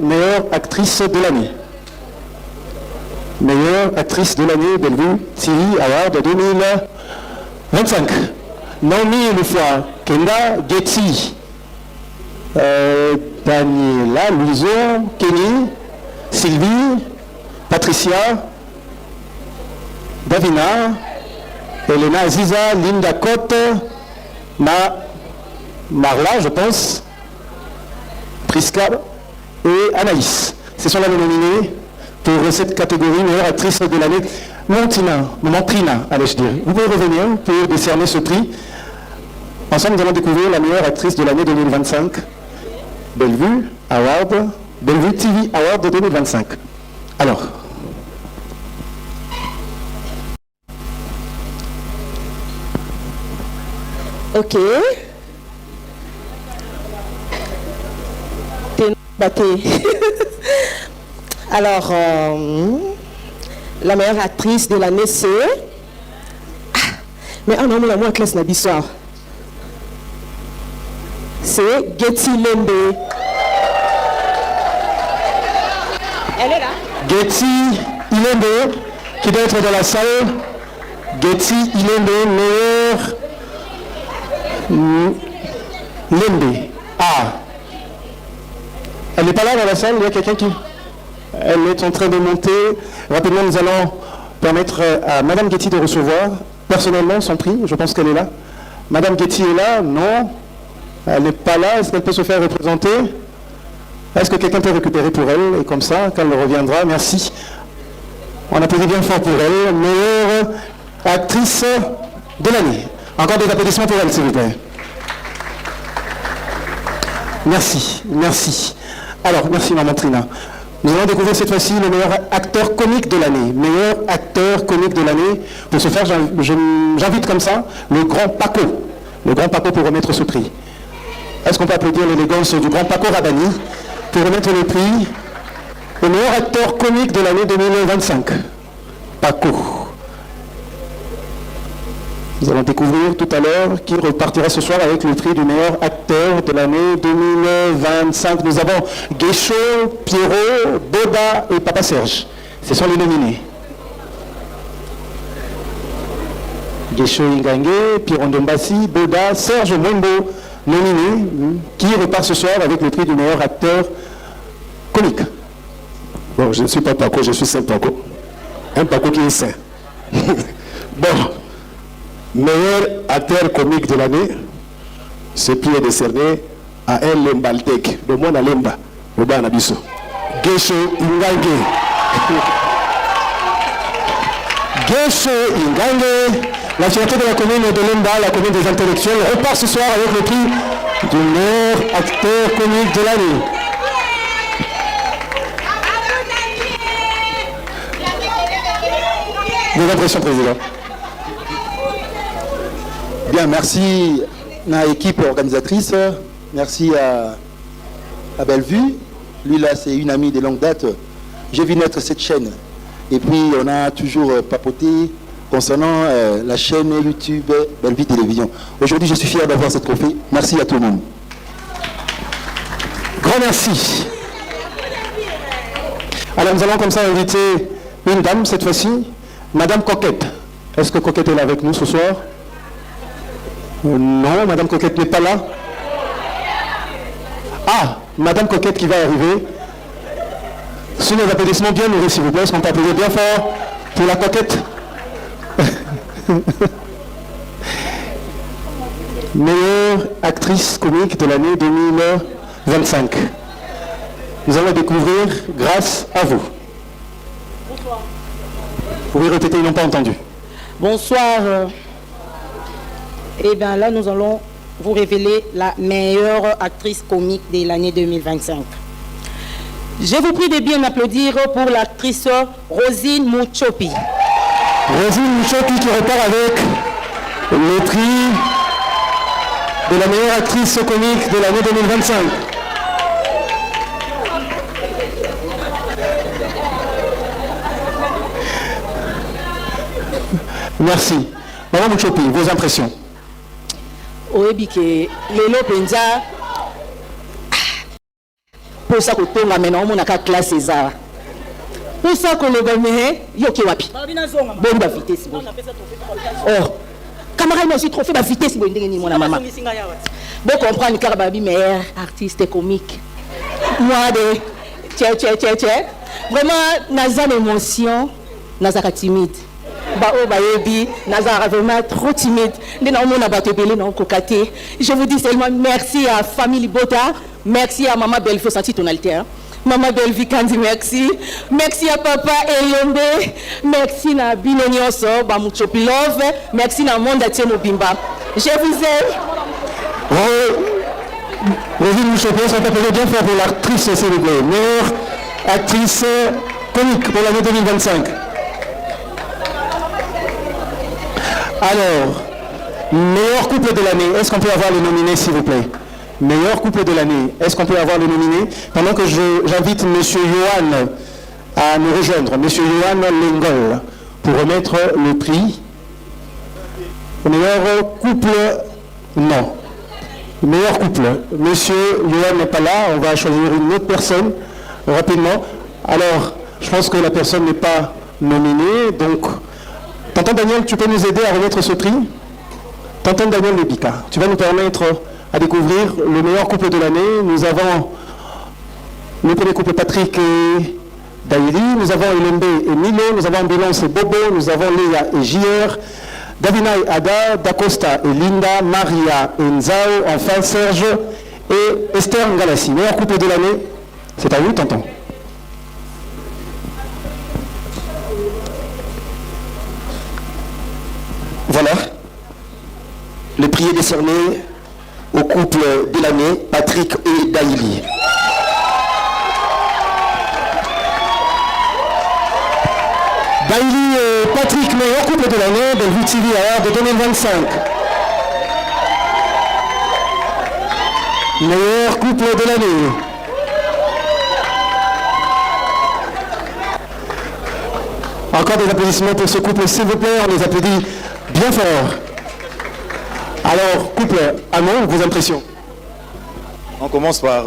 meilleure actrice de l'année. Meilleure actrice de l'année, Bellevue TV Award 2025. Nommée une fois Kenda Getty, Daniela Luiso, Kenny, Sylvie, Patricia, Davina, Elena Aziza, Linda Cotte, Marla, je pense, Priska et Anaïs. Ce sont là les nominés pour cette catégorie meilleure actrice de l'année. Montrina, allez-je dire. Vous pouvez revenir pour décerner ce prix. Ensemble, nous allons découvrir la meilleure actrice de l'année 2025. Bellevue Award, Bellevue TV Award de 2025. Alors. Ok. Alors, la meilleure actrice de l'année, c'est... Mais non, mais la moi, classe n'a soir. C'est Getty Lembe. Elle est là. Getty Ilembe, qui doit être dans la salle. Getty Ilembe, meilleure... Lembe. Ah. Elle n'est pas là dans la salle, il y a quelqu'un qui... Elle est en train de monter. Rapidement, nous allons permettre à Madame Getty de recevoir personnellement son prix. Je pense qu'elle est là. Madame Getty est là? Non. Elle n'est pas là. Est-ce qu'elle peut se faire représenter? Est-ce que quelqu'un peut récupérer pour elle? Et comme ça, quand elle reviendra, merci. On applaudit bien fort pour elle. Meilleure actrice de l'année. Encore des applaudissements pour elle, s'il vous plaît. Merci, merci. Alors, merci Maman Trina. Nous allons découvrir cette fois-ci le meilleur acteur comique de l'année. Meilleur acteur comique de l'année. Pour ce faire, j'invite comme ça le grand Paco. Le grand Paco pour remettre ce prix. Est-ce qu'on peut applaudir l'élégance du grand Paco Rabanni pour remettre le prix au meilleur acteur comique de l'année 2025. Paco. Nous allons découvrir tout à l'heure qui repartira ce soir avec le prix du meilleur acteur de l'année 2025. Nous avons Guécho, Pierrot, Boda et Papa Serge. Ce sont les nominés. Guécho Ingangue, Pierrot Ndombassi, Boda, Serge Mwembo, nominés, qui repart ce soir avec le prix du meilleur acteur comique. Bon, je ne suis pas Paco, je suis Saint Paco. Un Paco qui est saint. Bon. Meilleur acteur comique de l'année, ce prix est décerné à El Lembaldek, le monde à Lemba, au bas Nabiso. Guécho Ingangue. Guécho Ingangue, la fierté de la commune de Lemba, la commune des intellectuels, repart ce soir avec le prix du meilleur acteur comique de l'année. Vos impressions, Président. Bien, merci à l'équipe organisatrice, merci à Bellevue. Lui là, c'est une amie de longue date. J'ai vu naître cette chaîne. Et puis, on a toujours papoté concernant la chaîne YouTube Bellevue Télévision. Aujourd'hui, je suis fier d'avoir ce trophée. Merci à tout le monde. Grand merci. Alors, nous allons comme ça inviter une dame, cette fois-ci, Madame Coquette. Est-ce que Coquette est là avec nous ce soir? Non, Madame Coquette n'est pas là. Ah, Madame Coquette qui va arriver. Sous nos applaudissements bien nourris, s'il vous plaît. Est-ce qu'on peut applaudir bien fort pour la Coquette? Meilleure actrice comique de l'année 2025. Nous allons découvrir grâce à vous. Bonsoir. Vous pouvez répéter, ils n'ont pas entendu. Bonsoir. Et bien là, nous allons vous révéler la meilleure actrice comique de l'année 2025. Je vous prie de bien applaudir pour l'actrice Rosine Mouchopi. Rosine Mouchopi qui repart avec le prix de la meilleure actrice comique de l'année 2025. Merci. Madame Mouchopi, vos impressions? Oui, que Lelo Penza, pour ça que tout maintenant on a qu'à classe César. Pour ça que le gagné, yo qui wapi. Bon ba vitesse. Oh. Camarade moi aussi trophée ba vitesse bon ndenge ni mon maman. Bon comprendre car babi meilleur artiste comique. Moi de tché. Vraiment naza l'émotion, naza timide. Ba o ba yebi, naza vraiment trop timide. Ndena on a battu belé non kokaté. Je vous dis seulement merci à famille Bota, merci à maman Belle faut sentir tonalité. Maman Belvi Kandi, merci. Merci à papa Eyombe. Merci à Bino Nyonso, Bamuchop Love. Merci à Monde Atieno Bimba. Je vous aime. Rosine Mouchopé, ça peut bien faire pour l'actrice, s'il vous plaît. Meilleure actrice comique pour l'année 2025. Alors, meilleur couple de l'année, est-ce qu'on peut avoir les nominés, s'il vous plaît? Meilleur couple de l'année, est-ce qu'on peut avoir les nominés? Pendant que j'invite M. Johan à nous rejoindre, M. Johan Lengol, pour remettre le prix. Meilleur couple, non. Meilleur couple, M. Johan n'est pas là, on va choisir une autre personne rapidement. Alors, je pense que la personne n'est pas nominée, donc, Tonton Daniel, tu peux nous aider à remettre ce prix? Tonton Daniel Lebika, tu vas nous permettre à découvrir le meilleur couple de l'année. Nous avons le premier couple Patrick et Daïli, nous avons Elembe et Milo, nous avons Ambulance et Bobo, nous avons Léa et JR, Davina et Ada, Dacosta et Linda, Maria et Nzao, enfin Serge et Esther Ngalassi. Meilleur couple de l'année, c'est à vous, tonton. Voilà, le prix est décerné au couple de l'année, Patrick et Daïli. Daïli et Patrick, meilleur couple de l'année, Bellevue TV Award de 2025. Meilleur couple de l'année. Encore des applaudissements pour ce couple, s'il vous plaît, on les applaudit bien fort. Alors, couple, amour, vos impressions? On commence par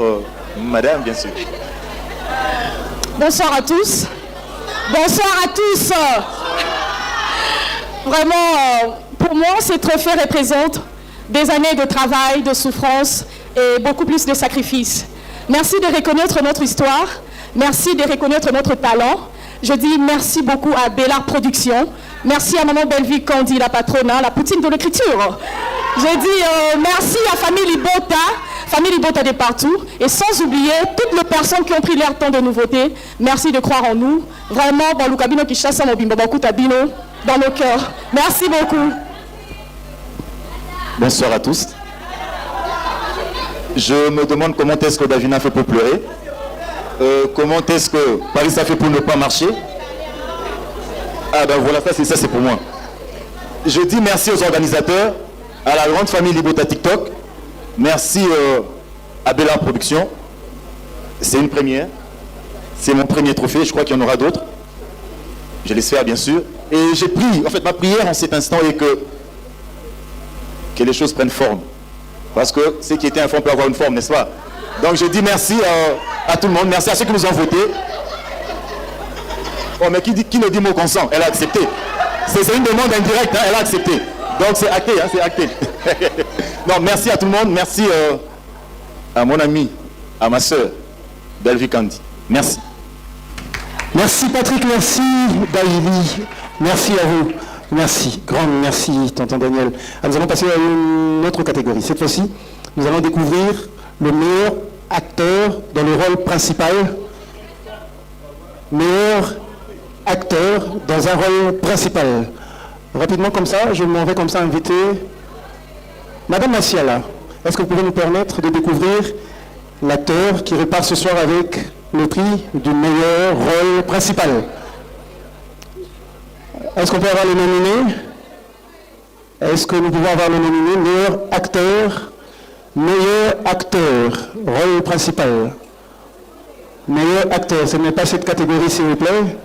madame, bien sûr. Bonsoir à tous. Bonsoir à tous. Vraiment, pour moi, ce trophée représente des années de travail, de souffrance et beaucoup plus de sacrifices. Merci de reconnaître notre histoire. Merci de reconnaître notre talent. Je dis merci beaucoup à Bellard Productions. Merci à Maman Bellevue Kandi, la patronne, la poutine de l'écriture. Je dis merci à Famille Bota de partout. Et sans oublier toutes les personnes qui ont pris leur temps de nous voter. Merci de croire en nous. Vraiment, dans le cabinet qui chasse mon bimbo, beaucoup tabino dans nos cœurs. Merci beaucoup. Bonsoir à tous. Je me demande comment est-ce que Davina fait pour pleurer. Comment est-ce que Paris a fait pour ne pas marcher? Ah ben voilà, ça c'est pour moi. Je dis merci aux organisateurs, à la grande famille Libota TikTok. Merci à Bellard Productions. C'est une première. C'est mon premier trophée, je crois qu'il y en aura d'autres. Je l'espère bien sûr. Et j'ai pris, en fait ma prière en cet instant est que les choses prennent forme. Parce que ce qui était un fond peut avoir une forme, n'est-ce pas? Donc je dis merci à tout le monde, merci à ceux qui nous ont votés. Oh mais qui ne dit mot consent? Elle a accepté. C'est une demande indirecte, hein, elle a accepté. Donc c'est acté, hein, c'est acté. Non, merci à tout le monde, merci à mon ami, à ma soeur, Bellevue Kandi. Merci. Merci Patrick, merci Daïli, merci à vous. Merci, grand merci, tonton Daniel. Nous allons passer à une autre catégorie. Cette fois-ci, nous allons découvrir le meilleur acteur dans le rôle principal. Meilleur acteur dans un rôle principal. Rapidement comme ça, je m'en vais comme ça inviter Madame Massiala. Est-ce que vous pouvez nous permettre de découvrir l'acteur qui repart ce soir avec le prix du meilleur rôle principal? Est-ce qu'on peut avoir le nominé? Est-ce que nous pouvons avoir le nominé? Meilleur acteur, rôle principal. Meilleur acteur, ce n'est pas cette catégorie s'il vous plaît.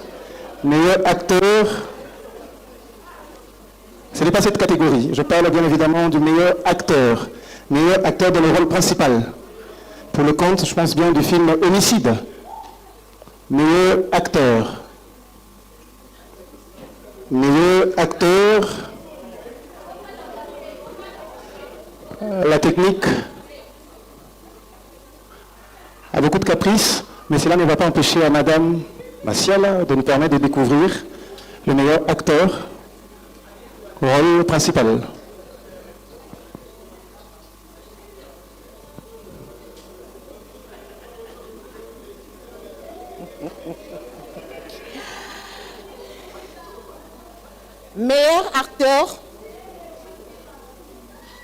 Meilleur acteur, ce n'est pas cette catégorie. Je parle bien évidemment du meilleur acteur dans le rôle principal. pour le compte, je pense bien, du film Homicide. Meilleur acteur. Meilleur acteur. La technique a beaucoup de caprices, mais cela ne va pas empêcher à Madame Massiel de nous permettre de découvrir le meilleur acteur au rôle principal. Meilleur acteur,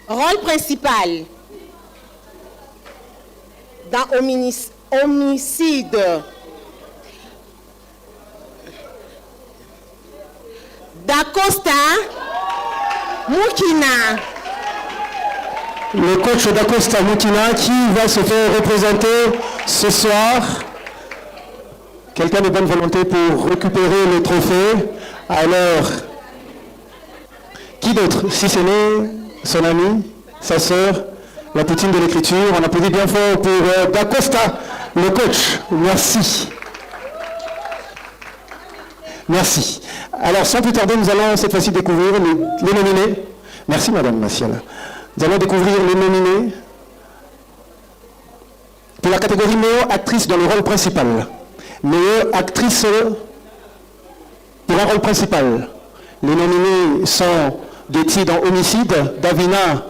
rôle principal dans Homicide. D'Acosta Mukina. Le coach d'Acosta Mukina qui va se faire représenter ce soir. Quelqu'un de bonne volonté pour récupérer le trophée. Alors, qui d'autre? Si ce n'est son ami, sa sœur, la poutine de l'écriture. On applaudit bien fort pour D'Acosta, le coach. Merci. Merci. Alors, sans plus tarder, nous allons cette fois-ci découvrir les nominés. Merci, Madame Massiel. Nous allons découvrir les nominés pour la catégorie meilleure actrice dans le rôle principal. Meilleure actrice pour un rôle principal. Les nominés sont Getty dans Homicide, Davina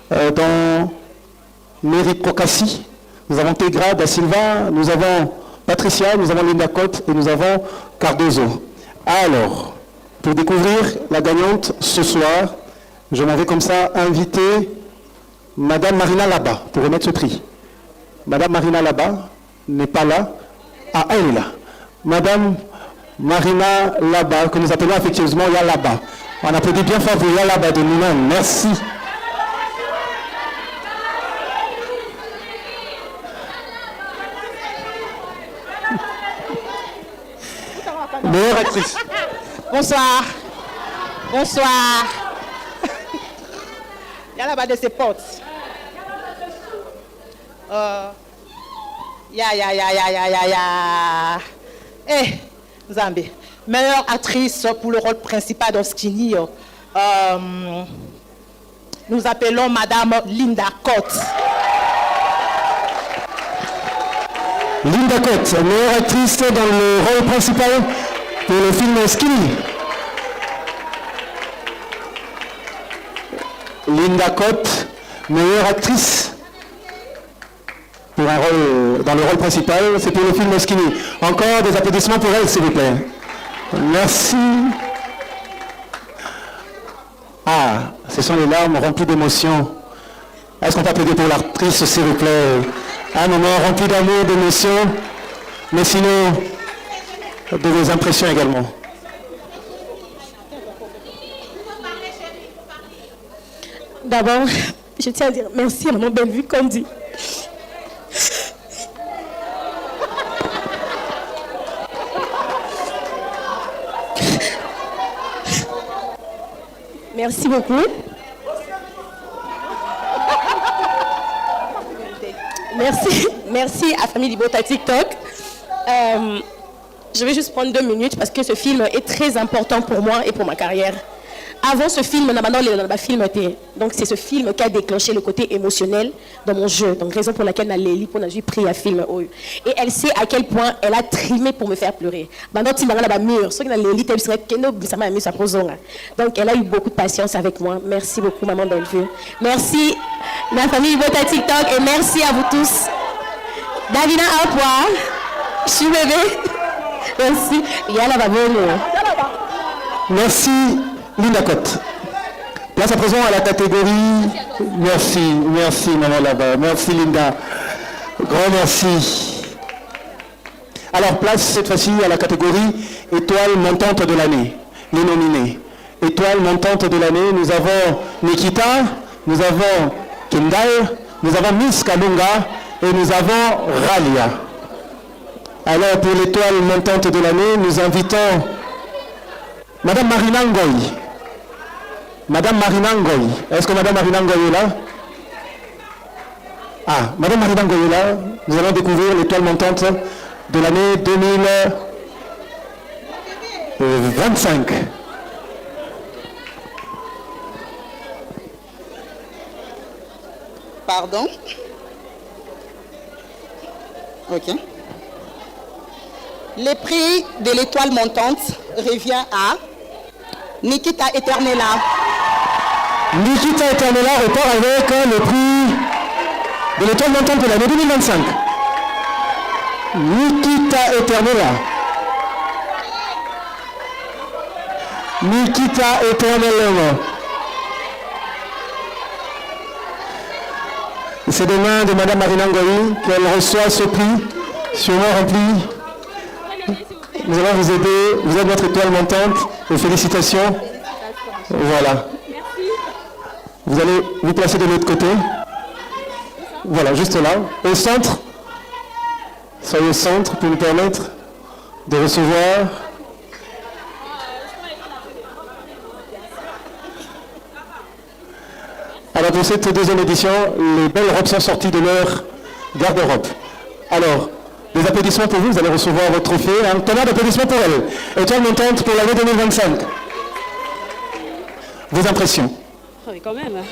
dans Meritocratie, nous avons Tegra da Silva, nous avons Patricia, nous avons Linda Cotte et nous avons Cardozo. Alors, pour découvrir la gagnante ce soir, je m'en vais comme ça inviter Madame Marina Laba pour remettre ce prix. Madame Marina Laba n'est pas là. Ah, elle est là. Madame Marina Laba, que nous appelons affectueusement Yalaba. On applaudit bien fort pour Yalaba de nous-mêmes. Merci. Meilleure actrice. Bonsoir. Bonsoir. Yalaba de ses potes. Eh, Zambé. Meilleure actrice pour le rôle principal dans Skinny. Nous appelons Madame Linda Cotte. Linda Cotte, meilleure actrice dans le rôle principal pour le film Skinny. Linda Cotte, meilleure actrice pour un rôle, dans le rôle principal, c'est pour le film Skinny. Encore des applaudissements pour elle, s'il vous plaît. Merci. Ah, ce sont les larmes remplies d'émotion. Est-ce qu'on peut applaudir pour l'actrice, s'il vous plaît? Un moment rempli d'amour, d'émotion, mais sinon, de vos impressions également. D'abord, je tiens à dire merci à Maman Bellevue, comme dit. Merci beaucoup. Merci à Famille Libota TikTok. Je vais juste prendre 2 minutes parce que ce film est très important pour moi et pour ma carrière. Avant ce film, donc c'est ce film qui a déclenché le côté émotionnel dans mon jeu. Donc raison pour laquelle Naléli pour j'ai pris un film. Et elle sait à quel point elle a trimé pour me faire pleurer. Donc elle a eu beaucoup de patience avec moi. Merci beaucoup Maman Bellevue. Merci ma famille Bota TikTok et merci à vous tous. Davina Apois, je suis bébé. Merci. Merci Linda Cotte. Place à présent à la catégorie. Merci Maman là-bas. Merci Linda. Grand merci. Alors place cette fois-ci à la catégorie étoile montante de l'année. Les nominés. Étoile montante de l'année, nous avons Nikita, nous avons Kendall, nous avons Miss Kalunga et nous avons Ralia. Alors pour l'étoile montante de l'année, nous invitons Madame Marina Ngoy. Madame Marina Ngoy. Est-ce que Madame Marina Ngoy est là? Ah, Madame Marina Ngoyola, nous allons découvrir l'étoile montante de l'année 2025. Pardon. Ok. Le prix de l'étoile montante revient à Nikita Eternella. Nikita Eternella repart avec le prix de l'étoile montante de l'année 2025. Nikita Eternella. Nikita Eternella. C'est des mains de Madame Marina Ngoyi qu'elle reçoit ce prix, sûrement rempli. Nous allons vous aider. Vous êtes notre étoile montante. Et félicitations. Voilà. Vous allez vous placer de l'autre côté. Voilà, juste là. Au centre. Soyez au centre pour nous permettre de recevoir. Alors pour cette deuxième édition, les belles robes sont sorties de leur garde-robe. Alors, des applaudissements pour vous, vous allez recevoir votre trophée. Un tonnerre d'applaudissements pour elle. Étoile montante pour l'année 2025. Vos impressions? Oh, mais quand même.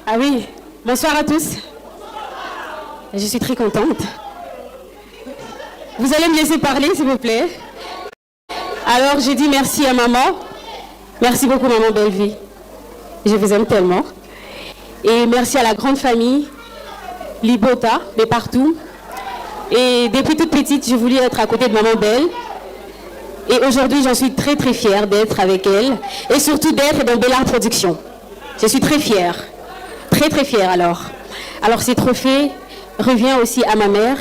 Ah oui, bonsoir à tous. Je suis très contente. Vous allez me laisser parler, s'il vous plaît. Alors, j'ai dit merci à maman. Merci beaucoup, maman Bellevue. Je vous aime tellement. Et merci à la grande famille, Libota, de partout. Et depuis toute petite, j'ai voulu être à côté de maman Belle. Et aujourd'hui, j'en suis très très fière d'être avec elle. Et surtout d'être dans Bellard Productions. Je suis très fière. Très très fière alors. Alors ces trophées reviennent aussi à ma mère,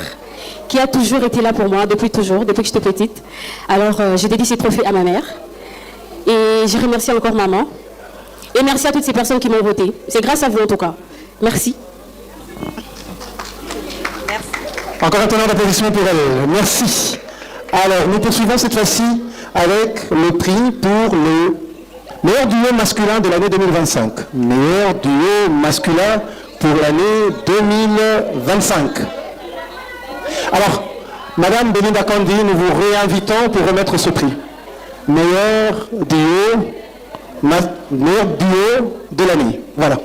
qui a toujours été là pour moi, depuis toujours, depuis que j'étais petite. Alors je dédie ces trophées à ma mère. Et je remercie encore maman. Et merci à toutes ces personnes qui m'ont voté. C'est grâce à vous en tout cas. Merci. Encore un tonnerre d'applaudissements pour elle. Merci. Alors, nous poursuivons cette fois-ci avec le prix pour le meilleur duo masculin de l'année 2025. Meilleur duo masculin pour l'année 2025. Alors, Madame Belinda Kandi, nous vous réinvitons pour remettre ce prix. Meilleur duo de l'année. Voilà.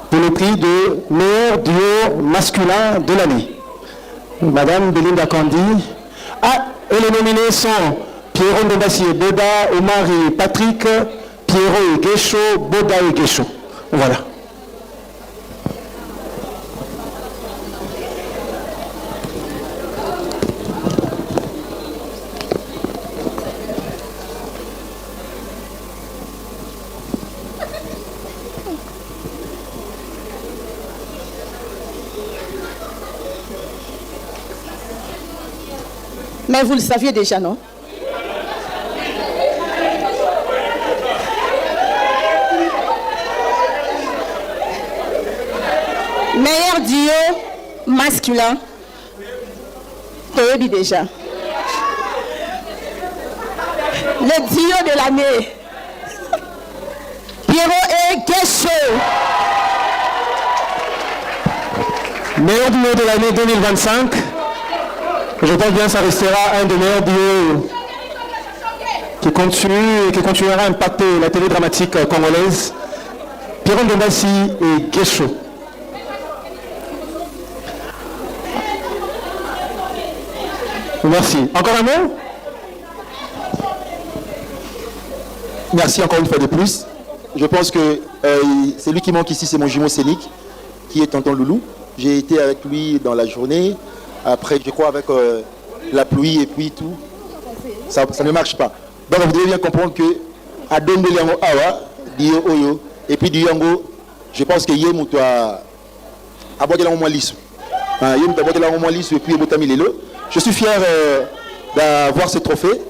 Pour le prix de meilleur duo masculin de l'année. Madame Belinda Kandi. Ah, et les nominés sont Pierrot Ndobassier, Boda, Omar et Patrick, Pierrot et Guécho, Boda et Guécho. Voilà. Mais vous le saviez déjà, non? Meilleur duo masculin. Toyebi déjà. Le duo de l'année. Pierrot et Guécho. Meilleur duo de l'année 2025. Je pense bien que ça restera un des meilleurs duos qui continuera à impacter la télé dramatique congolaise. Pierrot Ndombassi et Guécho. Merci. Encore un mot? Merci encore une fois de plus. Je pense que celui qui manque ici, c'est mon jumeau scénique, qui est tonton Loulou. J'ai été avec lui dans la journée. Après, je crois, avec la pluie et puis tout, ça ne marche pas. Donc, vous devez bien comprendre que à Dombe Liango Awa, Dio Oyo, et puis du Yango, je pense que Yem doit aborder la moins lisse. Yem doit aborder la moins lisse et puis Botami Lelo. Je suis fier d'avoir ce trophée.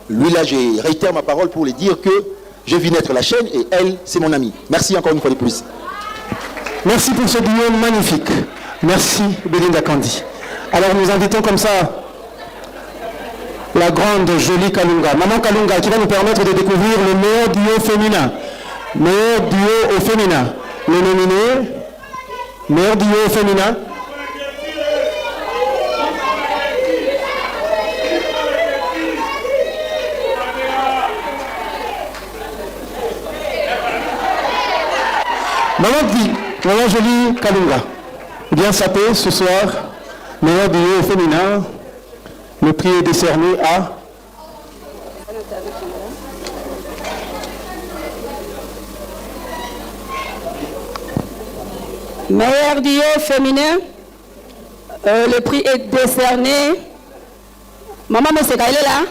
Lui, là, j'ai réitéré ma parole pour lui dire que je vis naître la chaîne et elle, c'est mon amie. Merci encore une fois de plus. Merci pour ce duo magnifique. Merci, Belinda Kandi. Alors nous invitons comme ça la grande, jolie Kalunga, Maman Kalunga, qui va nous permettre de découvrir le meilleur duo féminin. Meilleur duo au féminin. Les nominés, Meilleur duo féminin. Maman Jolie Kalunga. Bien sapé ce soir. Meilleur duo féminin. Le prix est décerné à... Meilleur duo féminin, le prix est décerné. Maman Messeka, elle est là?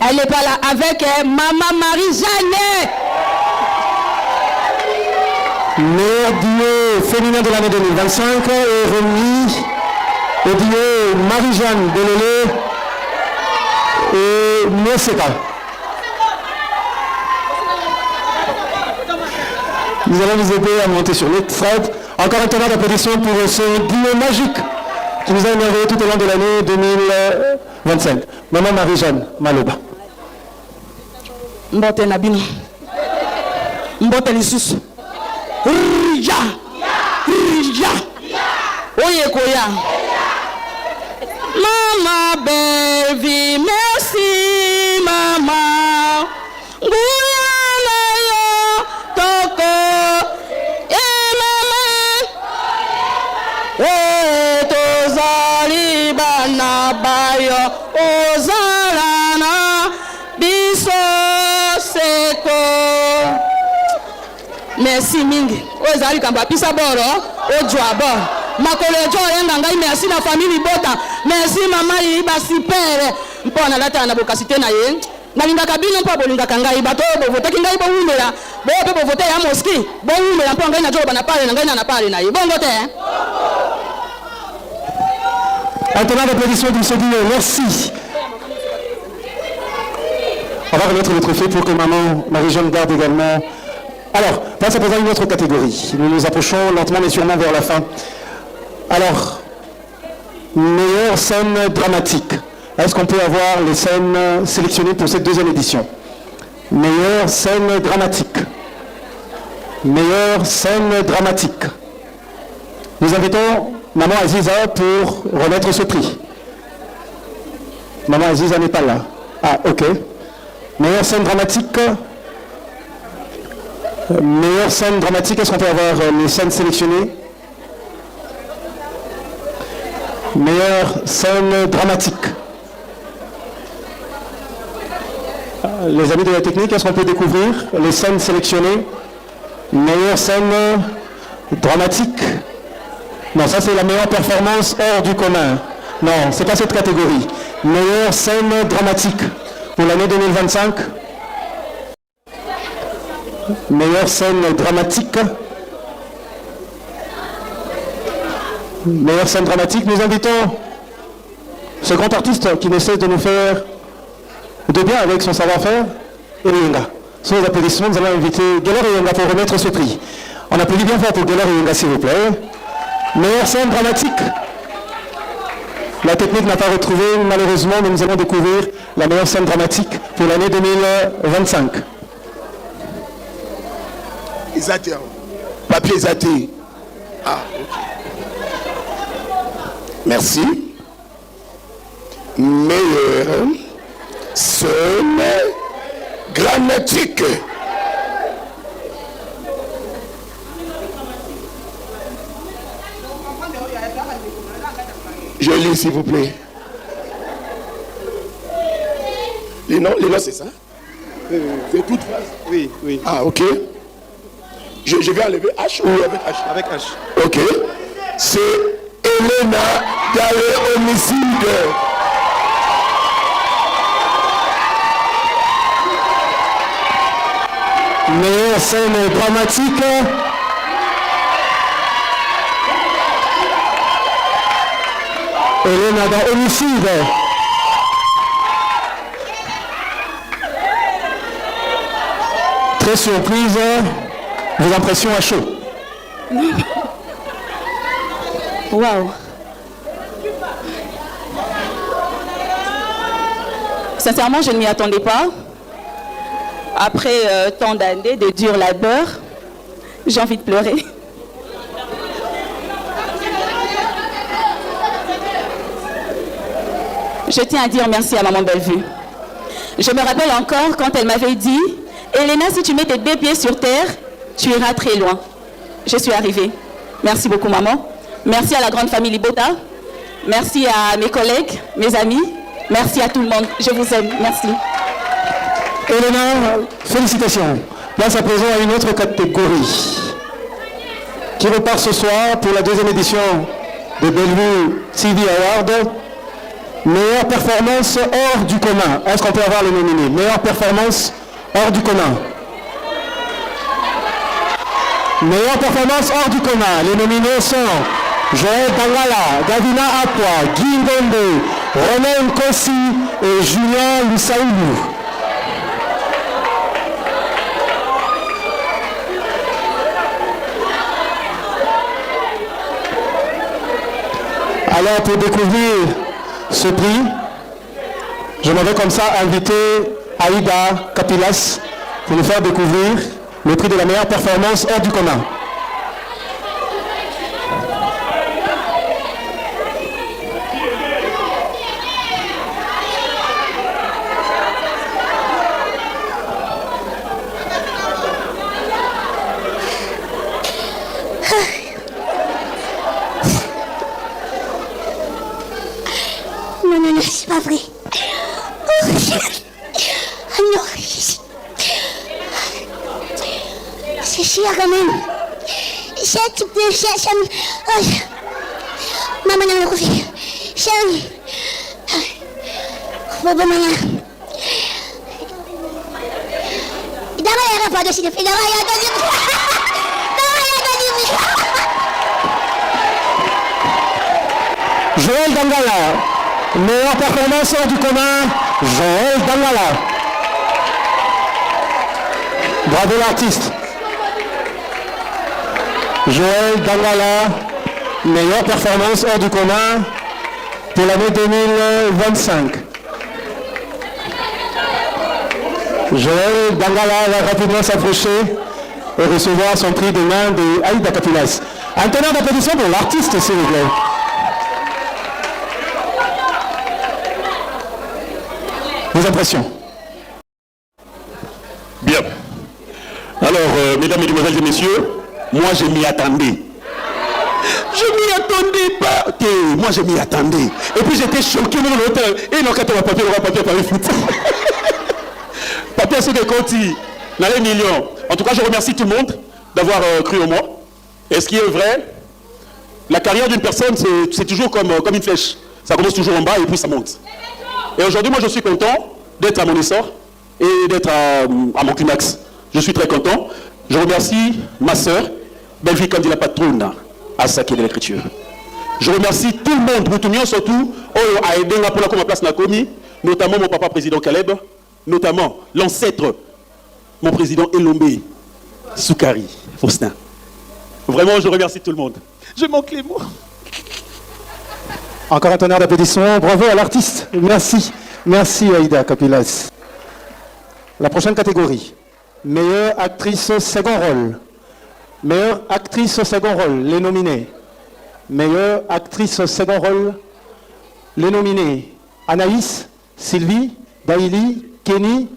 Elle n'est pas là. Avec Maman Marie-Jeanne. Meilleur duo féminin de l'année 2025 est remis au duo Marie-Jeanne Delélé et Messeka. Nous allons vous aider à monter sur l'estrade. Encore un tonnerre d'applaudissements pour ce duo magique qui nous a énervé tout au long de l'année 2025. Maman Marie-Jeanne Maloba. Mbote Nabino. Mbote Lissus. Rija. Rija. Oye Koya. Maman Belvi, merci maman. Bayo ozalana biso seko. Merci mingi. Ozali kamba pisa boro ojwa bor. Makolo jo yenga ngai merci na famille bota. Merci mama iba super. Mpona lata na bokasite na ye. Nalinga kabino mpo bolinga kangai bato bo vote kingai bo umela. Bo pe bo vote ya moski. Bo umela mpo ngai na jo bana pale na ngai na pale na ye. Bongo te. Un tonnerre d'applaudissements pour ce duo, merci. On va remettre le trophée pour que maman Marie-Jeanne garde également. Alors, passe à présent une autre catégorie. Nous nous approchons lentement mais sûrement vers la fin. Alors, meilleure scène dramatique. Est-ce qu'on peut avoir les scènes sélectionnées pour cette deuxième édition? Meilleure scène dramatique. Meilleure scène dramatique. Nous invitons Maman Aziza pour remettre ce prix. Maman Aziza n'est pas là. Ah, ok. Meilleure scène dramatique. Meilleure scène dramatique, est-ce qu'on peut avoir les scènes sélectionnées? Meilleure scène dramatique. Les amis de la technique, est-ce qu'on peut découvrir les scènes sélectionnées? Meilleure scène dramatique. Non, ça c'est la meilleure performance hors du commun. Non, c'est pas cette catégorie. Meilleure scène dramatique pour l'année 2025. Meilleure scène dramatique. Meilleure scène dramatique. Nous invitons ce grand artiste qui ne cesse de nous faire de bien avec son savoir-faire, Eyenga. Sous les applaudissements, nous allons inviter Geller Eyenga pour remettre ce prix. On applaudit bien fort pour Geller Eyenga, s'il vous plaît. Meilleure scène dramatique. La technique n'a pas retrouvé, malheureusement, mais nous allons découvrir la meilleure scène dramatique pour l'année 2025. Isaté. Papier Isaté. Ah, ok. Merci. Meilleure scène dramatique. Je lis, s'il vous plaît. Les noms, c'est ça? C'est toute phrase? Oui, oui. Ah, ok. Je vais enlever H ou avec H? Avec H. Ok. C'est Elena d'aller homicide. Meilleure scène dramatique. Elena dans homicide. Très surprise, vos impressions à chaud. Waouh. Sincèrement, je ne m'y attendais pas. Après tant d'années de dur labeur, j'ai envie de pleurer. Je tiens à dire merci à maman Bellevue. Je me rappelle encore quand elle m'avait dit « Elena, si tu mets tes 2 pieds sur terre, tu iras très loin. » Je suis arrivée. Merci beaucoup, maman. Merci à la grande famille Libota. Merci à mes collègues, mes amis. Merci à tout le monde. Je vous aime. Merci. Elena, félicitations. Place à présent à une autre catégorie qui repart ce soir pour la 2e édition de Bellevue TV Award. Meilleure performance hors du commun. Est-ce qu'on peut avoir les nominés? Meilleure performance hors du commun. Meilleure performance hors du commun. Les nominés sont Joël Dangala, Davina Apwa, Guy Ngombe, Romain Kossi et Julien Lusaoulou. Alors pour découvrir ce prix, je m'avais comme ça invité Aïda Kapilas pour nous faire découvrir le prix de la meilleure performance hors du commun. Non, c'est pas vrai. Oh, non, c'est chiant quand même. Maman, non, le Joël Dangala, meilleure performance hors du commun, Joël Dangala. Bravo l'artiste. Joël Dangala, meilleure performance hors du commun pour l'année 2025. Joël Dangala va rapidement s'approcher et recevoir son prix de main de Aïda Kapilas. Un tonnerre d'applaudissements pour l'artiste, s'il vous plaît. Vos impressions? Bien. Alors, mesdames, mesdemoiselles et messieurs, moi je m'y attendais. Je m'y attendais pas. Ok, moi je m'y attendais. Et puis j'étais choqué dans l'hôtel. Et non, quand on va papier par les foot. Papier, c'est des contis. Dans les millions. En tout cas, je remercie tout le monde d'avoir cru en moi. Et ce qui est vrai, la carrière d'une personne, c'est toujours comme une flèche. Ça commence toujours en bas et puis ça monte. Et aujourd'hui, moi, je suis content d'être à mon essor et d'être à mon climax. Je suis très content. Je remercie ma sœur, Bellevue Candila Patrona, à Saké de l'écriture. Je remercie tout le monde, Boutounion surtout, a aidé pour la place Nakomi, notamment mon papa président Caleb, notamment l'ancêtre, mon président Elombe, Soukari, Faustin. Vraiment, je remercie tout le monde. Je manque les mots. Encore un tonnerre d'applaudissements. Bravo à l'artiste. Merci. Merci Aïda Kapilas. La prochaine catégorie. Meilleure actrice second rôle. Meilleure actrice second rôle. Les nominés. Meilleure actrice second rôle. Les nominés. Anaïs, Sylvie, Daïli, Kenny,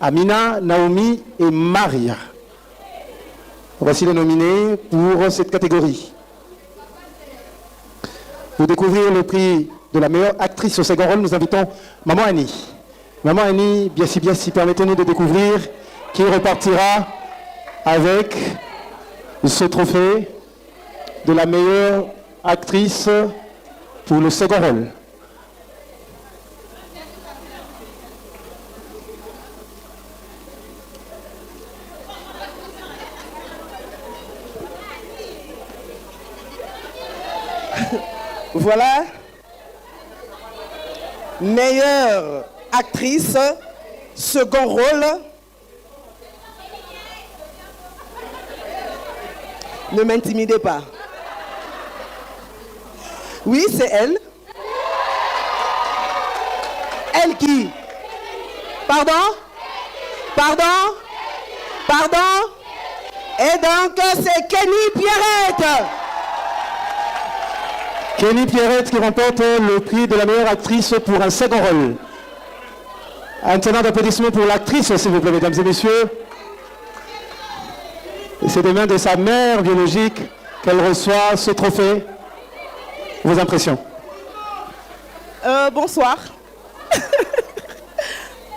Amina, Naomi et Maria. Voici les nominés pour cette catégorie. Pour découvrir le prix de la meilleure actrice au second rôle, nous invitons Maman Annie. Maman Annie, bien si, permettez-nous de découvrir qui repartira avec ce trophée de la meilleure actrice pour le second rôle. Voilà, meilleure actrice, second rôle. Ne m'intimidez pas. Oui, c'est elle. Elle qui? Pardon? Pardon? Pardon? Et donc, c'est Kenny Pierrette. Kenny Pierrette qui remporte le prix de la meilleure actrice pour un second rôle. Un tonnerre d'applaudissements pour l'actrice, s'il vous plaît, mesdames et messieurs. Et c'est des mains de sa mère biologique qu'elle reçoit ce trophée. Vos impressions? Bonsoir.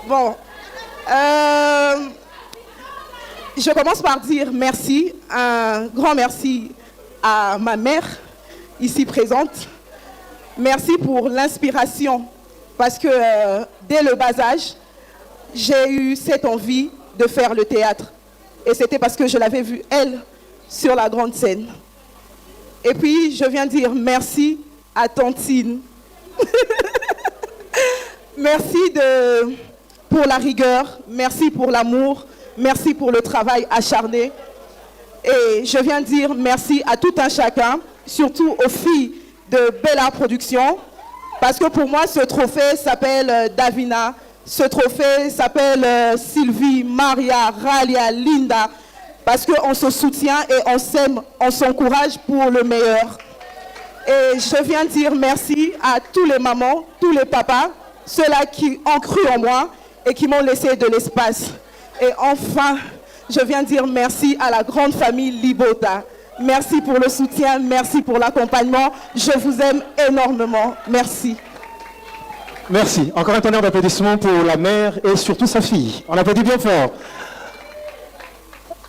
Bon. Je commence par dire merci, un grand merci à ma mère, ici présente. Merci pour l'inspiration, parce que dès le bas âge, j'ai eu cette envie de faire le théâtre. Et c'était parce que je l'avais vue, elle, sur la grande scène. Et puis, je viens dire merci à Tantine. Merci pour la rigueur, merci pour l'amour, merci pour le travail acharné. Et je viens dire merci à tout un chacun, surtout aux filles de Bella Productions, parce que pour moi, ce trophée s'appelle Davina, ce trophée s'appelle Sylvie, Maria, Ralia, Linda, parce qu'on se soutient et on s'aime, on s'encourage pour le meilleur. Et je viens dire merci à tous les mamans, tous les papas, ceux-là qui ont cru en moi et qui m'ont laissé de l'espace. Et enfin, je viens dire merci à la grande famille Libota. Merci pour le soutien, merci pour l'accompagnement. Je vous aime énormément. Merci. Merci. Encore un tonnerre d'applaudissements pour la mère et surtout sa fille. On applaudit bien fort.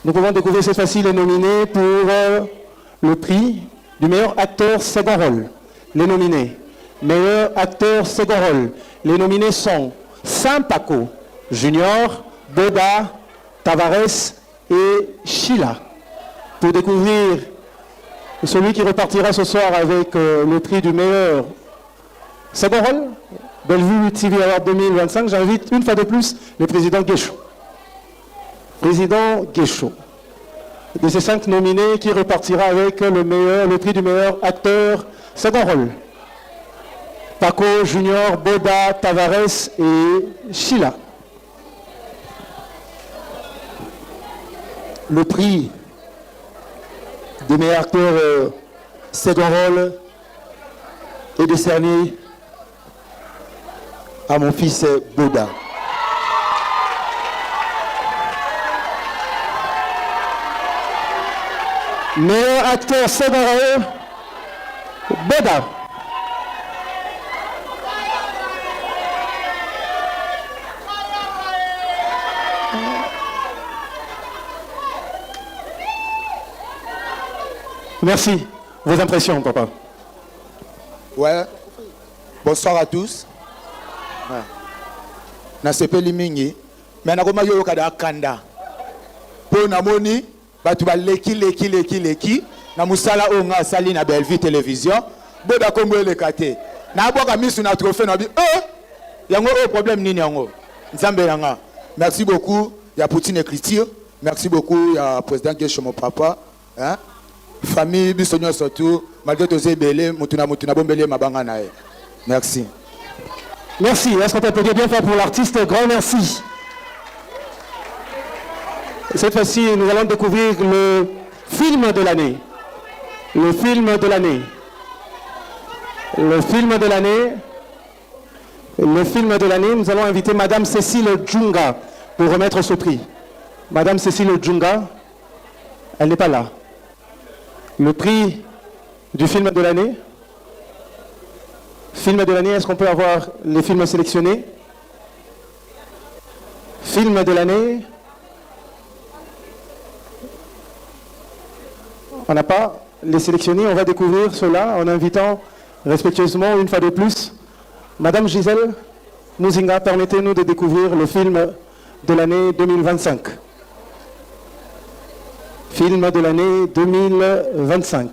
Nous pouvons découvrir cette fois-ci les nominés pour le prix du meilleur acteur second rôle. Les nominés. Meilleur acteur second rôle. Les nominés sont Saint-Paco, Junior, Boda, Tavares et Sheila. Pour découvrir celui qui repartira ce soir avec le prix du meilleur second rôle, Bellevue TV Award 2025, j'invite une fois de plus le président Guéchaud. Président Guéchaud. De ces 5 nominés qui repartira avec le prix du meilleur acteur second rôle. Paco, Junior, Boda, Tavares et Sheila. Le prix de meilleur acteur second rôle est décerné à mon fils Boda. Meilleur acteur second rôle, Boda. Merci. Vos impressions, papa? Ouais. Bonsoir à tous. Na sepeli mingi. Mais na koma yo kada kanda. Po na moni batu ba leki na musala onga sali na Bellevue télévision. Boda kombo le kate. Na boka misu na trophée na bi yango problème nini yango. Nzambe yanga. Merci beaucoup ya Poutine écriture. Merci beaucoup ya président Guéchaud mon papa, hein. Famille bisonyo surtout malgré tous belé mutuna bombele mabanga nae. Merci. Merci. Est-ce qu'on peut applaudir bien fort pour l'artiste? Grand merci. Cette fois-ci, nous allons découvrir le film de l'année. Le film de l'année. Le film de l'année. Le film de l'année. Nous allons inviter Madame Cécile Djunga pour remettre ce prix. Madame Cécile Djunga, elle n'est pas là. Le prix du film de l'année. Film de l'année, est-ce qu'on peut avoir les films sélectionnés? Film de l'année. On n'a pas les sélectionnés, on va découvrir cela en invitant respectueusement, une fois de plus, Madame Gisèle Mouzinga, permettez-nous de découvrir le film de l'année 2025. Film de l'année 2025.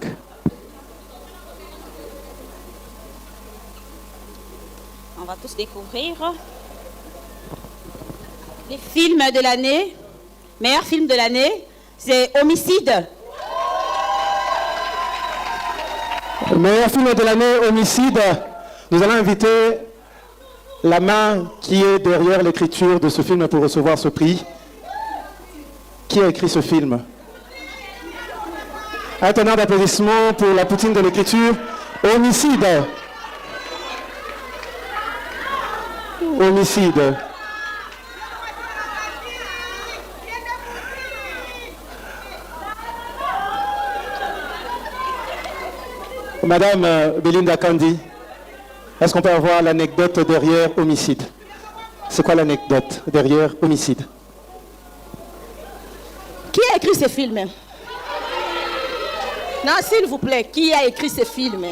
On va tous découvrir les films de l'année. Meilleur film de l'année, c'est Homicide. Meilleur film de l'année, Homicide. Nous allons inviter la main qui est derrière l'écriture de ce film pour recevoir ce prix. Qui a écrit ce film? Un tonnerre d'applaudissements pour la poutine de l'écriture Homicide. Homicide. Madame Belinda Kandi, est-ce qu'on peut avoir l'anecdote derrière homicide? C'est quoi l'anecdote derrière homicide? Qui a écrit ce film? Non, s'il vous plaît, qui a écrit ce film?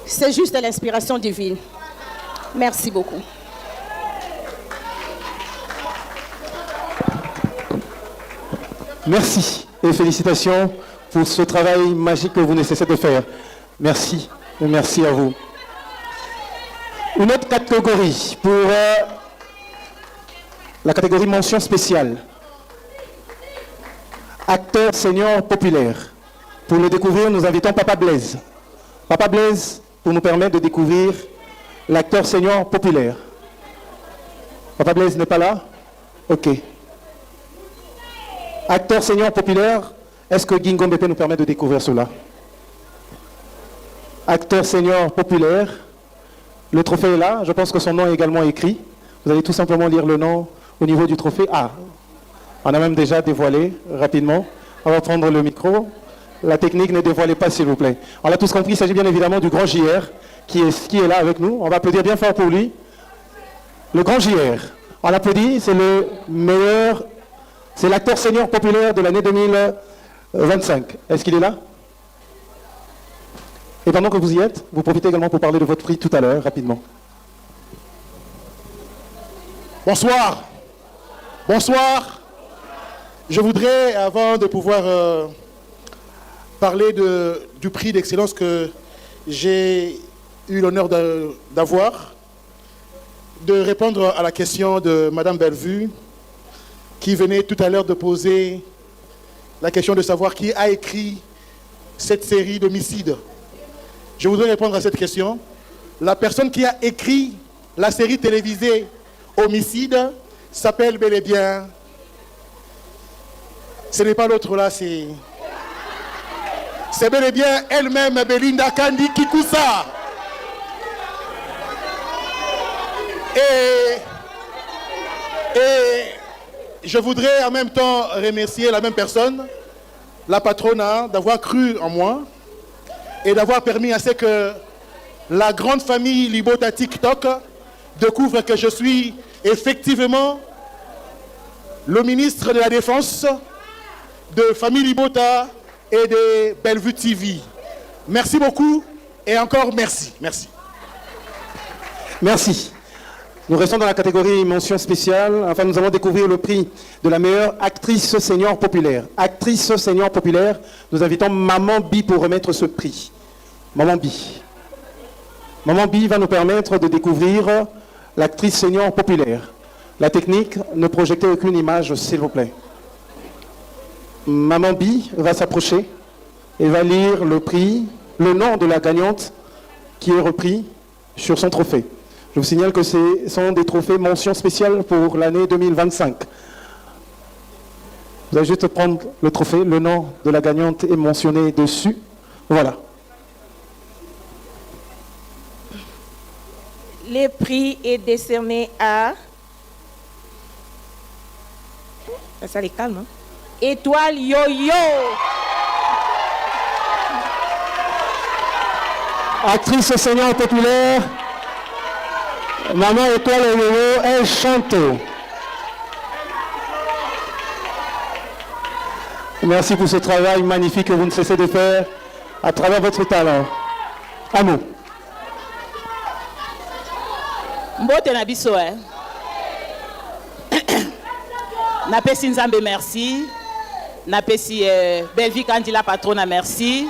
C'est juste l'inspiration divine. Merci beaucoup. Merci et félicitations pour ce travail magique que vous ne cessez de faire. Merci et merci à vous. Une autre catégorie pour la catégorie mention spéciale. Acteur senior populaire. Pour le découvrir, nous invitons Papa Blaise. Papa Blaise, pour nous permettre de découvrir l'acteur senior populaire. Papa Blaise n'est pas là? Ok. Acteur senior populaire, est-ce que Gingombe peut nous permettre de découvrir cela? Acteur senior populaire, le trophée est là, je pense que son nom est également écrit. Vous allez tout simplement lire le nom au niveau du trophée. Ah, on a même déjà dévoilé rapidement. On va prendre le micro. La technique, ne dévoilez pas s'il vous plaît. On l'a tous compris, il s'agit bien évidemment du grand JR qui est là avec nous. On va applaudir bien fort pour lui. Le grand JR, on l'applaudit, c'est le meilleur, c'est l'acteur senior populaire de l'année 2025. Est-ce qu'il est là? Et pendant que vous y êtes, vous profitez également pour parler de votre prix tout à l'heure, rapidement. Bonsoir. Bonsoir. Je voudrais, avant de pouvoir parler du prix d'excellence que j'ai eu l'honneur d'avoir, de répondre à la question de Madame Bellevue, qui venait tout à l'heure de poser la question de savoir qui a écrit cette série d'homicides. Je voudrais répondre à cette question. La personne qui a écrit la série télévisée Homicide s'appelle bel et bien... Ce n'est pas l'autre là, c'est bel et bien elle-même, Belinda Kandi Kikusa. Et je voudrais en même temps remercier la même personne, la patronne, d'avoir cru en moi et d'avoir permis à ce que la grande famille Libota TikTok découvre que je suis effectivement le ministre de la Défense de famille Libota et de Bellevue TV. Merci beaucoup et encore merci. Merci. Merci. Nous restons dans la catégorie mention spéciale. Enfin, nous allons découvrir le prix de la meilleure actrice senior populaire. Actrice senior populaire, nous invitons Maman Bi pour remettre ce prix. Maman Bi. Maman Bi va nous permettre de découvrir l'actrice senior populaire. La technique, ne projectez aucune image, s'il vous plaît. Maman Bi va s'approcher et va lire le prix, le nom de la gagnante qui est repris sur son trophée. Je vous signale que ce sont des trophées mention spéciale pour l'année 2025. Vous allez juste prendre le trophée, le nom de la gagnante est mentionné dessus. Voilà. Le prix est décerné à... Ça les calme, hein? Étoile Yo-Yo. Actrice senior populaire, Maman Étoile Yo-Yo, elle chante. Merci pour ce travail magnifique que vous ne cessez de faire à travers votre talent. Amour. Mbote na biso Napesi Nzambe merci. Napesi Bellevue Kandi la patronne merci.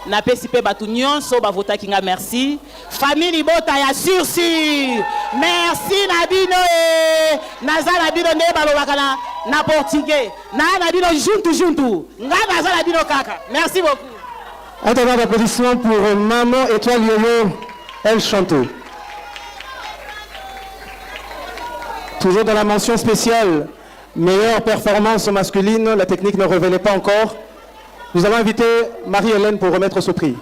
Napesi pe batu nyonso ba vota kinga merci. Famille Libota ya sursi. Merci Nabino naza Nabino ne balobaka na portugais. Na Nabino juntu. Nga naza Nabino kaka. Merci beaucoup. Un temps d'applaudissements pour Maman Étoile Yo-Yo, elle chante. Toujours dans la mention spéciale, meilleure performance masculine, la technique ne révélait pas encore. Nous allons inviter Marie-Hélène pour remettre ce prix.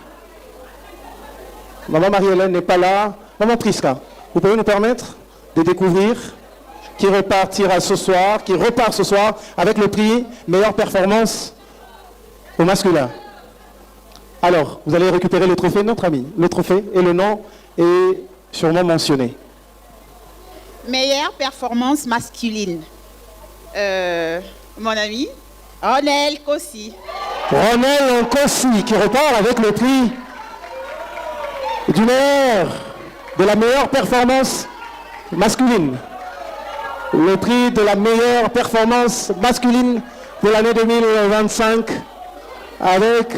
Maman Marie-Hélène n'est pas là. Maman Priska, vous pouvez nous permettre de découvrir qui repart ce soir avec le prix meilleure performance au masculin. Alors, vous allez récupérer le trophée, notre ami. Le trophée et le nom est sûrement mentionné. Meilleure performance masculine. Mon ami, Ronel Kossi. Ronel Kossi qui repart avec le prix de la meilleure performance masculine. Le prix de la meilleure performance masculine pour l'année 2025 avec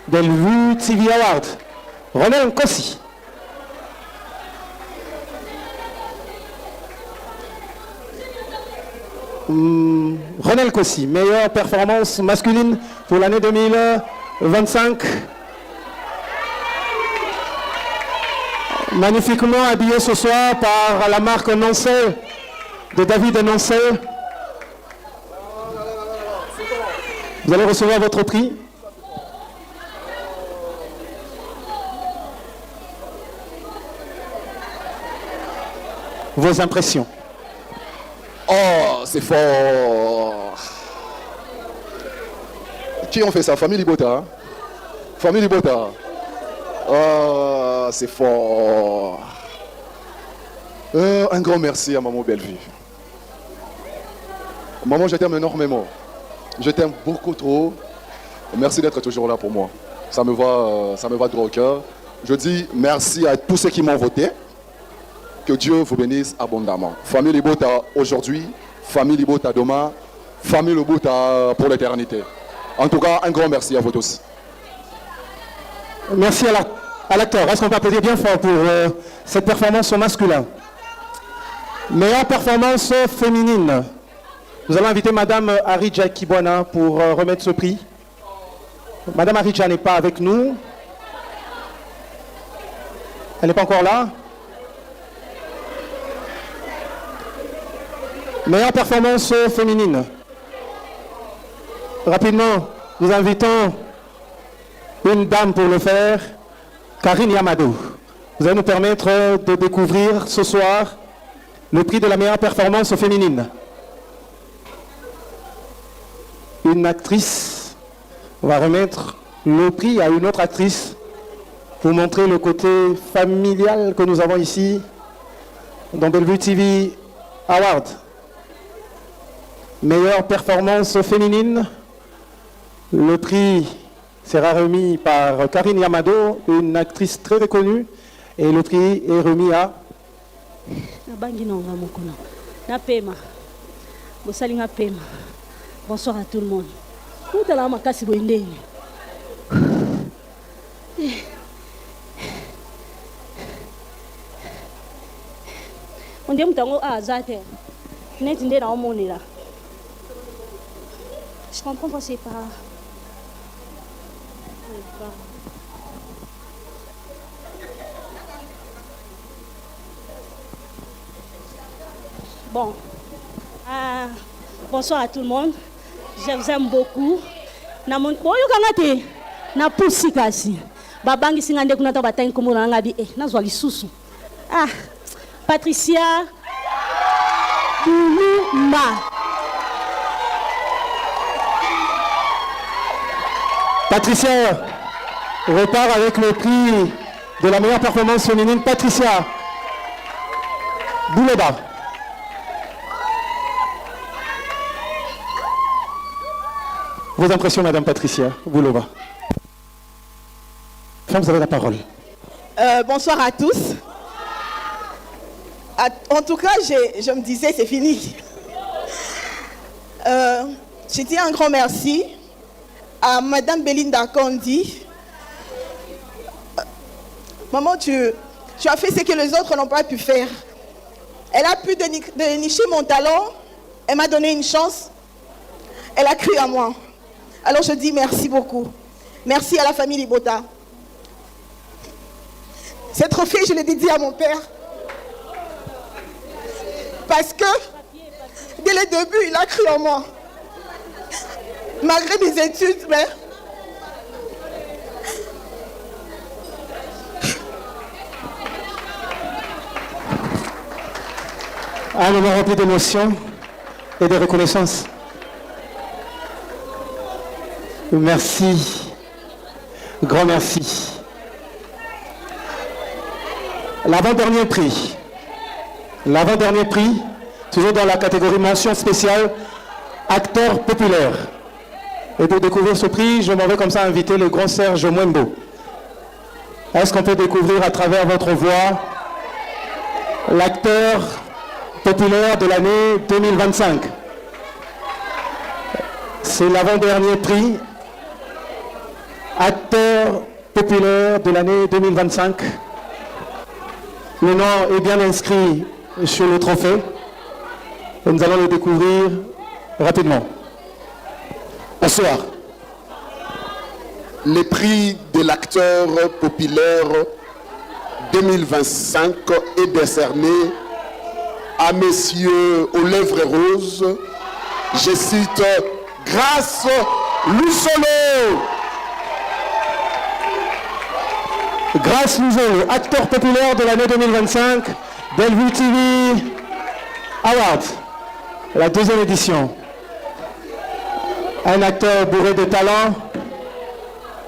Bellevue TV Award. Ronel Kossi. Ronel Kossi, meilleure performance masculine pour l'année 2025. Magnifiquement habillé ce soir par la marque Nancel, de David Nancel. Vous allez recevoir votre prix. Vos impressions. Oh, c'est fort. Qui ont fait ça? Famille Libota. Hein? Famille Libota. Oh, c'est fort. Un grand merci à maman Bellevue. Maman, je t'aime énormément. Je t'aime beaucoup trop. Merci d'être toujours là pour moi. Ça me va droit au cœur. Je dis merci à tous ceux qui m'ont voté. Que Dieu vous bénisse abondamment. Famille Libota aujourd'hui, famille Libota demain, famille Libota pour l'éternité. En tout cas, un grand merci à vous tous. Merci à l'acteur. Est-ce qu'on peut applaudir bien fort pour cette performance au masculin? Meilleure performance féminine. Nous allons inviter Madame Aridja Kibwana pour remettre ce prix. Madame Aridja n'est pas avec nous. Elle n'est pas encore là. Meilleure performance féminine. Rapidement, nous invitons une dame pour le faire, Karine Yamado. Vous allez nous permettre de découvrir ce soir le prix de la meilleure performance féminine. Une actrice va remettre le prix à une autre actrice pour montrer le côté familial que nous avons ici dans Bellevue TV Award. Meilleure performance féminine. Le prix sera remis par Karine Yamado, une actrice très reconnue, et le prix est remis à... Bonsoir à tout le monde. On dit que je comprends pas, c'est pas... Bon. Bonsoir à tout le monde. Je vous aime beaucoup. Patricia Bouluma. Patricia repart avec le prix de la meilleure performance féminine. Patricia Bouleba. Vos impressions, Madame Patricia Bouleba. Enfin, vous avez la parole. Bonsoir à tous. En tout cas, je me disais, c'est fini. Je dis un grand merci à Madame Belinda Kondi. Maman, tu as fait ce que les autres n'ont pas pu faire. Elle a pu dénicher mon talent. Elle m'a donné une chance. Elle a cru à moi. Alors je dis merci beaucoup. Merci à la famille Libota. Ce trophée, je l'ai dédié à mon père. Parce que, dès le début, il a cru en moi. Malgré mes études, mais... Un moment rempli d'émotion et de reconnaissance. Merci. Grand merci. L'avant-dernier prix. L'avant-dernier prix, toujours dans la catégorie mention spéciale, acteur populaire. Et pour découvrir ce prix, je m'en vais comme ça inviter le grand Serge Mwembo. Est-ce qu'on peut découvrir à travers votre voix l'acteur populaire de l'année 2025? C'est l'avant-dernier prix, acteur populaire de l'année 2025. Le nom est bien inscrit sur le trophée et nous allons le découvrir rapidement. Bonsoir. Le prix de l'acteur populaire 2025 est décerné à Messieurs aux lèvres roses. Je cite Grâce Lusolo. Grâce Lusolo, acteur populaire de l'année 2025, Bellevue TV Award, la deuxième édition. Un acteur bourré de talent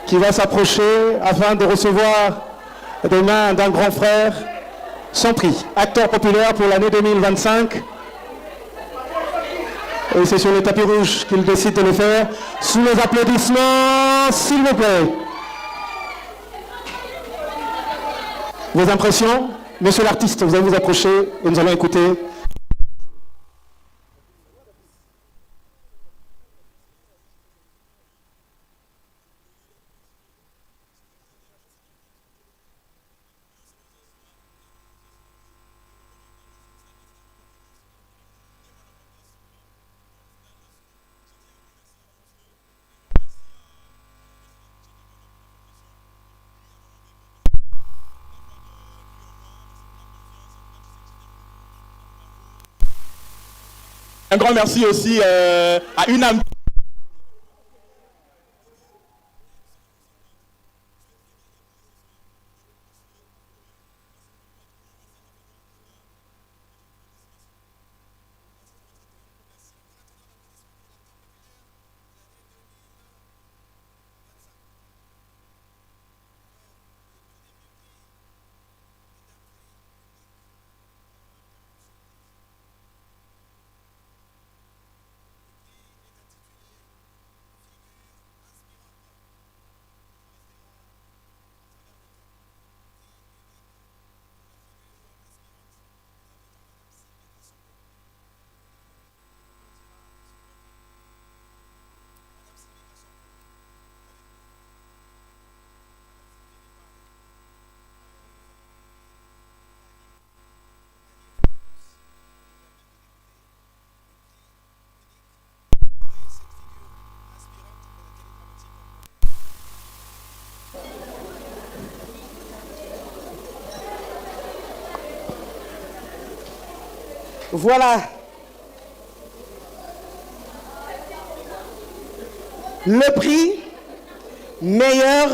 qui va s'approcher afin de recevoir des mains d'un grand frère son prix. Acteur populaire pour l'année 2025. Et c'est sur le tapis rouge qu'il décide de le faire. Sous les applaudissements, s'il vous plaît. Vos impressions? Monsieur l'artiste, vous allez vous approcher et nous allons écouter. Un grand merci aussi à une âme. Voilà. Le prix meilleur.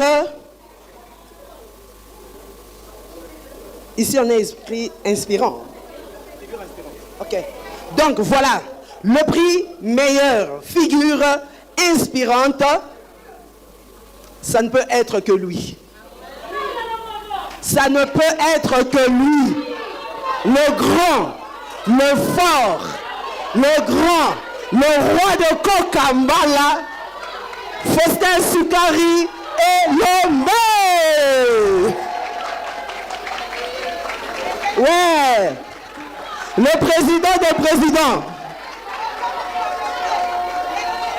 Ici, on est esprit inspirant. Ok. Donc, voilà. Le prix meilleure figure inspirante. Ça ne peut être que lui. Ça ne peut être que lui. Le grand. Le fort, le grand, le roi de Kokambala, Faustin Soukari et l'homme. Ouais, le président des présidents,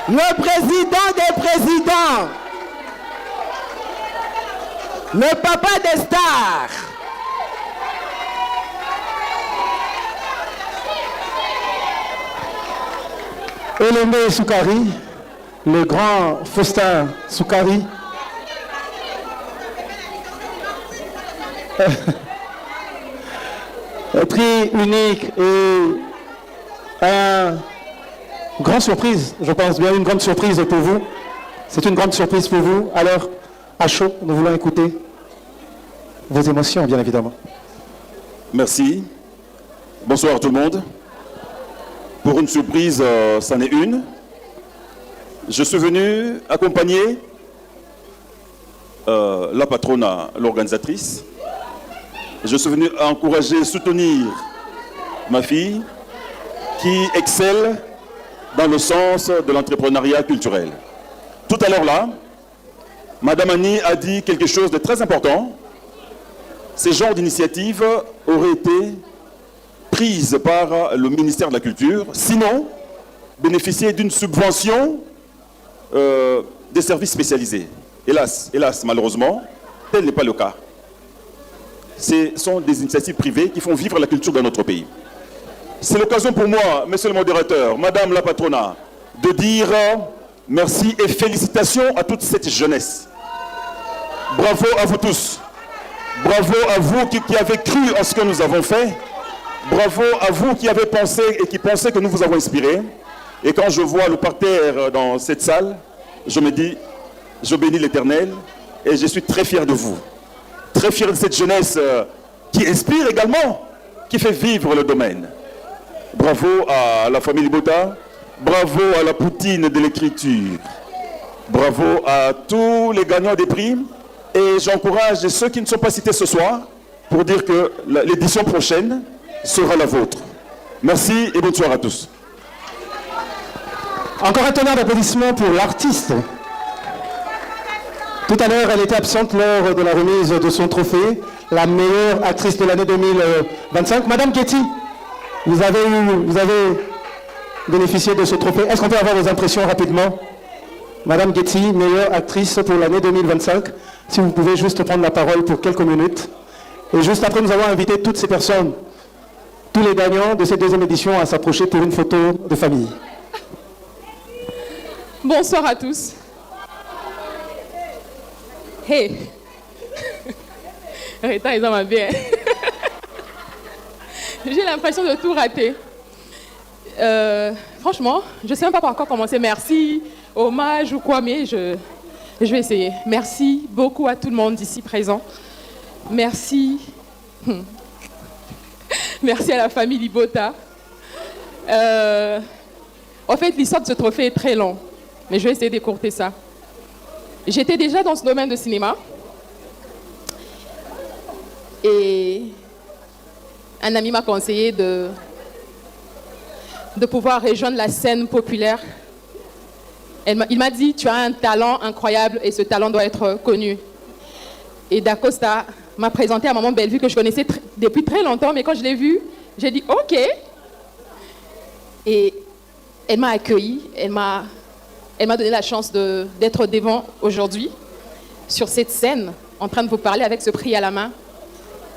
le président des présidents, le papa des stars. Elomé Soukari, le grand Faustin Soukari. Un prix unique et Grande surprise, je pense bien une grande surprise pour vous. C'est une grande surprise pour vous. Alors, à chaud, nous voulons écouter vos émotions, bien évidemment. Merci. Bonsoir tout le monde. Pour une surprise, c'en est une. Je suis venu accompagner la patronne, l'organisatrice. Je suis venu encourager, soutenir ma fille qui excelle dans le sens de l'entrepreneuriat culturel. Tout à l'heure là, Madame Annie a dit quelque chose de très important. Ces genres d'initiatives auraient été prises par le ministère de la Culture, sinon bénéficier d'une subvention des services spécialisés. Hélas, malheureusement, tel n'est pas le cas. Ce sont des initiatives privées qui font vivre la culture dans notre pays. C'est l'occasion pour moi, monsieur le modérateur, madame la patronne, de dire merci et félicitations à toute cette jeunesse. Bravo à vous tous. Bravo à vous qui avez cru en ce que nous avons fait. Bravo à vous qui avez pensé et qui pensez que nous vous avons inspiré. Et quand je vois le parterre dans cette salle, je me dis, je bénis l'Éternel et je suis très fier de vous. Très fier de cette jeunesse qui inspire également, qui fait vivre le domaine. Bravo à la famille Libota, bravo à la poutine de l'écriture, bravo à tous les gagnants des prix. Et j'encourage ceux qui ne sont pas cités ce soir pour dire que l'édition prochaine sera la vôtre. Merci et bonne soirée à tous. Encore un tonnerre d'applaudissements pour l'artiste. Tout à l'heure, elle était absente lors de la remise de son trophée, la meilleure actrice de l'année 2025. Madame Getty, vous avez bénéficié de ce trophée. Est-ce qu'on peut avoir vos impressions rapidement? Madame Getty, meilleure actrice pour l'année 2025. Si vous pouvez juste prendre la parole pour quelques minutes. Et juste après, nous allons inviter toutes ces personnes, tous les gagnants de cette deuxième édition à s'approcher pour une photo de famille. Bonsoir à tous. Hey, Rita, ils ont bien. J'ai l'impression de tout rater. Franchement, je ne sais même pas par quoi commencer. Merci, hommage ou quoi, mais je vais essayer. Merci beaucoup à tout le monde ici présent. Merci. Merci à la famille Libota. En fait, l'histoire de ce trophée est très longue, mais je vais essayer d'écourter ça. J'étais déjà dans ce domaine de cinéma et un ami m'a conseillé de pouvoir rejoindre la scène populaire. Il m'a dit, tu as un talent incroyable et ce talent doit être connu. Et Dacosta m'a présenté à Maman Bellevue que je connaissais depuis très longtemps, mais quand je l'ai vue, j'ai dit OK. Et elle m'a accueillie, elle m'a donné la chance d'être devant aujourd'hui, sur cette scène, en train de vous parler avec ce prix à la main.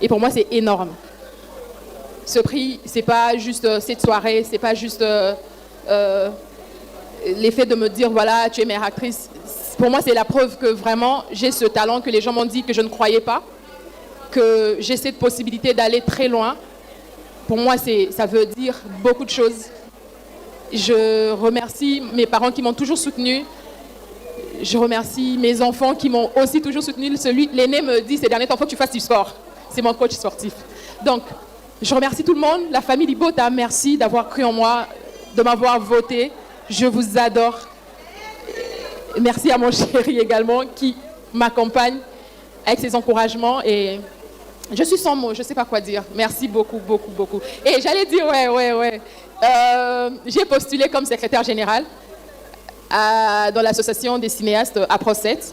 Et pour moi, c'est énorme. Ce prix, c'est pas juste cette soirée, c'est pas juste l'effet de me dire, voilà, tu es meilleure actrice. Pour moi, c'est la preuve que vraiment, j'ai ce talent que les gens m'ont dit que je ne croyais pas, que j'ai cette possibilité d'aller très loin. Pour moi, ça veut dire beaucoup de choses. Je remercie mes parents qui m'ont toujours soutenue. Je remercie mes enfants qui m'ont aussi toujours soutenue. L'aîné me dit ces derniers temps, il faut que tu fasses du sport. C'est mon coach sportif. Donc, je remercie tout le monde. La famille Libota, merci d'avoir cru en moi, de m'avoir voté. Je vous adore. Merci à mon chéri également qui m'accompagne avec ses encouragements. Et je suis sans mots, je ne sais pas quoi dire. Merci beaucoup, beaucoup, beaucoup. Et j'allais dire, ouais. J'ai postulé comme secrétaire générale dans l'association des cinéastes à Pro7.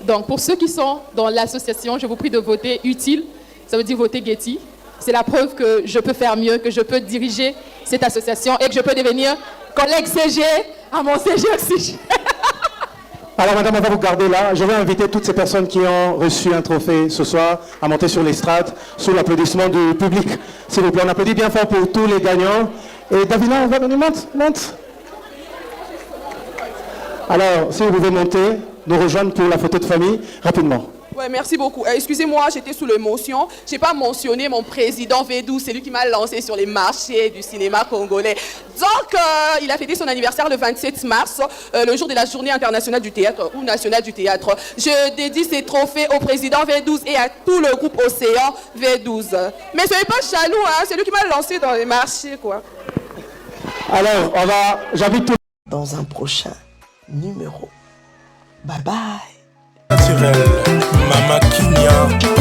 Donc, pour ceux qui sont dans l'association, je vous prie de voter utile. Ça veut dire voter Getty. C'est la preuve que je peux faire mieux, que je peux diriger cette association et que je peux devenir collègue CG à mon CG aussi. Alors, madame, on va vous garder là. Je vais inviter toutes ces personnes qui ont reçu un trophée ce soir à monter sur l'estrade sous l'applaudissement du public. S'il vous plaît, on applaudit bien fort pour tous les gagnants. Et Davina, on va venir, monte. Alors, si vous pouvez monter, nous rejoindre pour la photo de famille, rapidement. Ouais. Ouais, merci beaucoup. Excusez-moi, j'étais sous l'émotion. Je n'ai pas mentionné mon président V12, c'est lui qui m'a lancé sur les marchés du cinéma congolais. Donc, il a fêté son anniversaire le 27 mars, le jour de la journée internationale du théâtre ou nationale du théâtre. Je dédie ces trophées au président V12 et à tout le groupe Océan V12. Mais ce n'est pas jaloux, hein, c'est lui qui m'a lancé dans les marchés, quoi. Alors, j'invite tout. Dans un prochain numéro. Bye bye. Naturel, Mama Kinya.